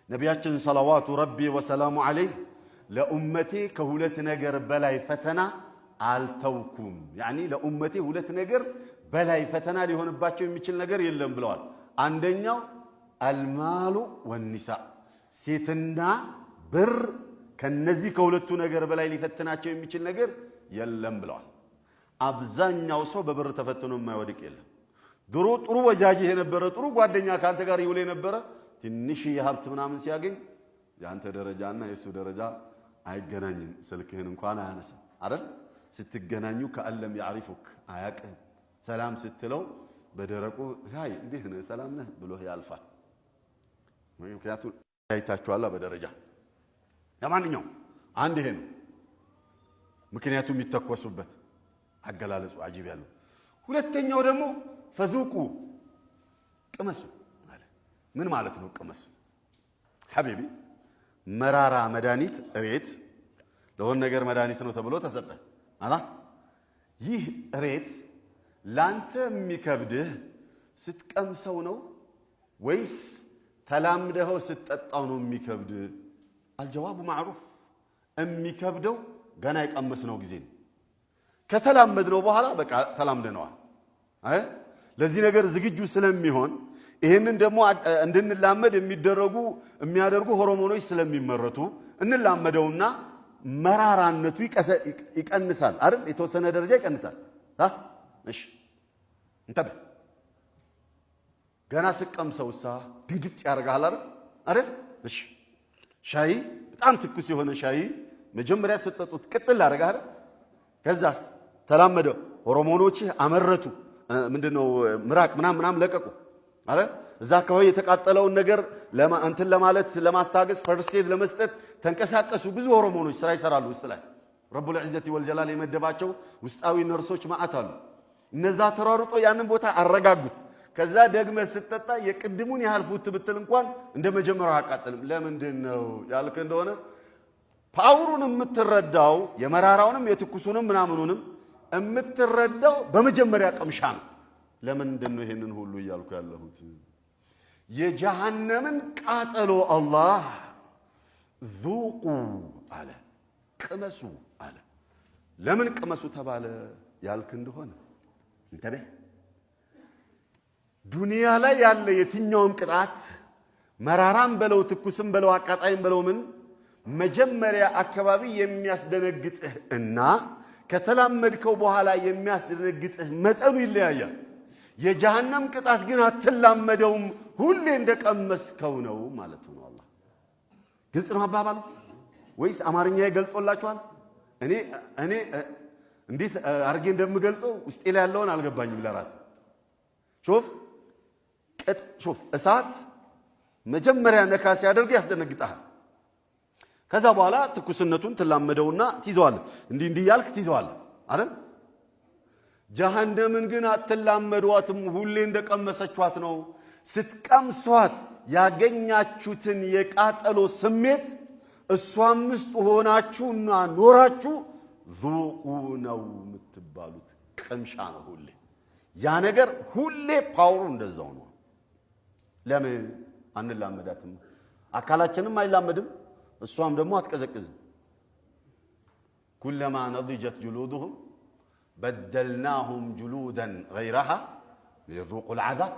ነቢያችን ሰለዋቱ ረቢ ወሰላሙ ዐለይህ ለኡመቴ ከሁለት ነገር በላይ ፈተና አልተውኩም ያኒ ለኡመቴ ሁለት ነገር በላይ ፈተና ሊሆንባቸው የሚችል ነገር የለም ብለዋል አንደኛው አልማሉ ወኒሳ ሴትና ብር ከነዚህ ከሁለቱ ነገር በላይ ሊፈትናቸው የሚችል ነገር የለም ብለዋል አብዛኛው ሰው በብር ተፈትኖ የማይወድቅ የለም ድሮ ጥሩ ወጃጅ የነበረ ጥሩ ጓደኛ ካንተ ጋር ይውል የነበረ ትንሽ የሀብት ምናምን ሲያገኝ ያንተ ደረጃና የሱ ደረጃ አይገናኝም ስልክህን እንኳን አያነሳ አይደል ስትገናኙ ከአለም ያሪፉክ አያቅ ሰላም ስትለው በደረቁ ሃይ እንዴት ነህ ሰላም ነህ ብሎ ያልፋል ምክንያቱም አይታችኋላ በደረጃ ለማንኛው አንድ ይሄ ነው ምክንያቱም ይተኮሱበት አገላለጹ አጂብ ያለው ሁለተኛው ደግሞ ፈዙቁ ቅመሱ ማለት ምን ማለት ነው ቅመሱ ሐቢቢ መራራ መድኃኒት እሬት ለሆነ ነገር መድኃኒት ነው ተብሎ ተሰጠ አላ ይህ እሬት ላንተ የሚከብድህ ስትቀምሰው ነው ወይስ ተላምደው ስትጠጣው ነው የሚከብድ الجواب معروف የሚከብደው ገና የቀመስነው ጊዜ ነው ከተላመድነው በኋላ በቃ ተላምደነዋል አይ ለዚህ ነገር ዝግጁ ስለሚሆን ይሄንን ደግሞ እንድንላመድ የሚያደርጉ ሆርሞኖች ስለሚመረቱ እንላመደውና መራራነቱ ይቀንሳል አይደል የተወሰነ ደረጃ ይቀንሳል እሺ እንተበ ገና ስቀምሰውሳ ድንግጥ ያርጋል አይደል እሺ ሻይ በጣም ትኩስ የሆነ ሻይ መጀመሪያ ሰጠጡት ቅጥል አረጋር ከዛስ ተላመደው ሆርሞኖች አመረቱ ምንድነው ምራቅ ምናምን ለቀቁ አረ እዛ አካባቢ የተቃጠለውን ነገር እንትን ለማለት ለማስታገስ ፈርስቴድ ለመስጠት ተንቀሳቀሱ ብዙ ሆርሞኖች ስራ ይሰራሉ ውስጥ ላይ ረቡል ዒዘቲ ወልጀላል የመደባቸው ውስጣዊ ነርሶች ማአት አሉ እነዛ ተሯሩጦ ያንን ቦታ አረጋጉት ከዛ ደግመ ስትጠጣ የቅድሙን ያህል ፉት ብትል እንኳን እንደመጀመሪያው አቃጥልም ለምንድነው ያልከ እንደሆነ ፓወሩን የምትረዳው የመራራውንም የትኩሱንም ምናምኑንም የምትረዳው በመጀመሪያ ቀምሻ ነው ለምንድነው ይሄንን ሁሉ ይያልኩ ያለሁት የጀሃነምን ቃጠሎ አላህ ذوقوا አለ ቅመሱ አለ ለምን ቅመሱ ተባለ ያልክ እንደሆነ እንተበ ዱንያ ላይ ያለ የትኛውም ቅጣት መራራም በለው ትኩስም በለው አቃጣይም በለው ምን መጀመሪያ አካባቢ የሚያስደነግጥህ እና ከተላመድከው በኋላ የሚያስደነግጥህ መጠኑ ይለያያል የጀሃነም ቅጣት ግን አትላመደውም ሁሌ እንደቀመስከው ነው ማለት ነው አላህ ግልጽ ነው አባባሉ ወይስ አማርኛ ይገልጾላችኋል እኔ እንዴት አርጌ እንደምገልጸው ውስጤ ላይ ያለውን አልገባኝም ለራሴ ሹፍ እሳት መጀመሪያ ነካስ ያደርግ ያስደነግጣል ከዛ በኋላ ትኩስነቱን ተላመደውና ትይዘዋል እንዲህ ያልክ ትይዘዋል አይደል ጀሃነምን ግን አትላመዷትም ሁሌ እንደቀመሰችዋት ነው ስትቀምሷት ያገኛችሁትን የቃጠሎ ስሜት እሷም ውስጥ ሆናችሁና ኖራችሁ ذوقوا ነው የምትባሉት ቀምሻ ነው ሁሌ ያ ነገር ሁሌ ፓወሩ እንደዛው ነው ለምን አንላመዳትም አካላችንም አይላመድም እሷም ደግሞ አትቀዘቅዝም كلما نضجت جلودهم بدلناهم جلودا غيرها ليذوقوا العذاب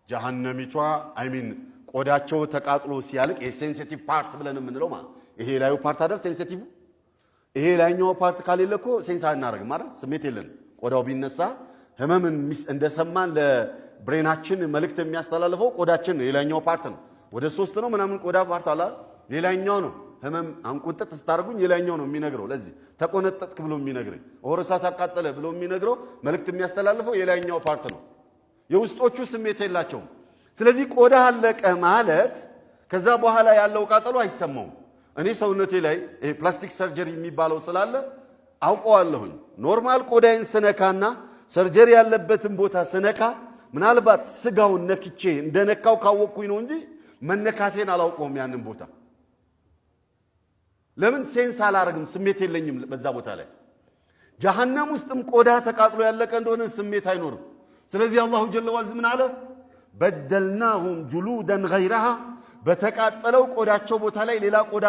جهنميቷ ቆዳቸው ተቃጥሎ ሲያልቅ የሴንሲቲቭ ፓርት ብለን የምንለው ማለት ይሄ ላዩ ፓርት አይደል ሴንሲቲቭ ይሄ ላይኛው ፓርት ካሌለኮ ሴንስ አናደርግም ማለት ስሜት የለን ቆዳው ቢነሳ ህመምን እንደሰማን ለብሬናችን መልእክት የሚያስተላልፈው ቆዳችን የላይኛው ፓርት ነው ወደ 3 ነው ምናምን ቆዳ ፓርት አለ ሌላኛው ነው ህመም አንቁንጥጥ ስታርጉኝ የላይኛው ነው የሚነግረው ለዚህ ተቆነጠጥክ ብሎ የሚነግረኝ ወርሳ ታቃጠለ ብሎ የሚነግረው መልእክት የሚያስተላልፈው የላይኛው ፓርት ነው የውስጦቹ ስሜት የላቸው ስለዚህ ቆዳ አለቀ ማለት ከዛ በኋላ ያለው ቃጠሎ አይሰማው እኔ ሰውነቴ ላይ ፕላስቲክ ሰርጀሪ የሚባለው ስላለ አውቀዋለሁኝ ኖርማል ቆዳዬን ስነካና ሰርጀሪ ያለበትን ቦታ ስነካ ምናልባት ስጋውን ነክቼ እንደነካው ካወቅኩኝ ነው እንጂ መነካቴን አላውቀውም ያንን ቦታ ለምን ሴንስ አላረግም ስሜት የለኝም በዛ ቦታ ላይ ጀሃነም ውስጥም ቆዳ ተቃጥሎ ያለቀ እንደሆነ ስሜት አይኖርም ስለዚህ አላሁ ጀለ ወዐዝ ምን አለ بدلناهم جلودا غيرها በተቃጠለው ቆዳቸው ቦታ ላይ ሌላ ቆዳ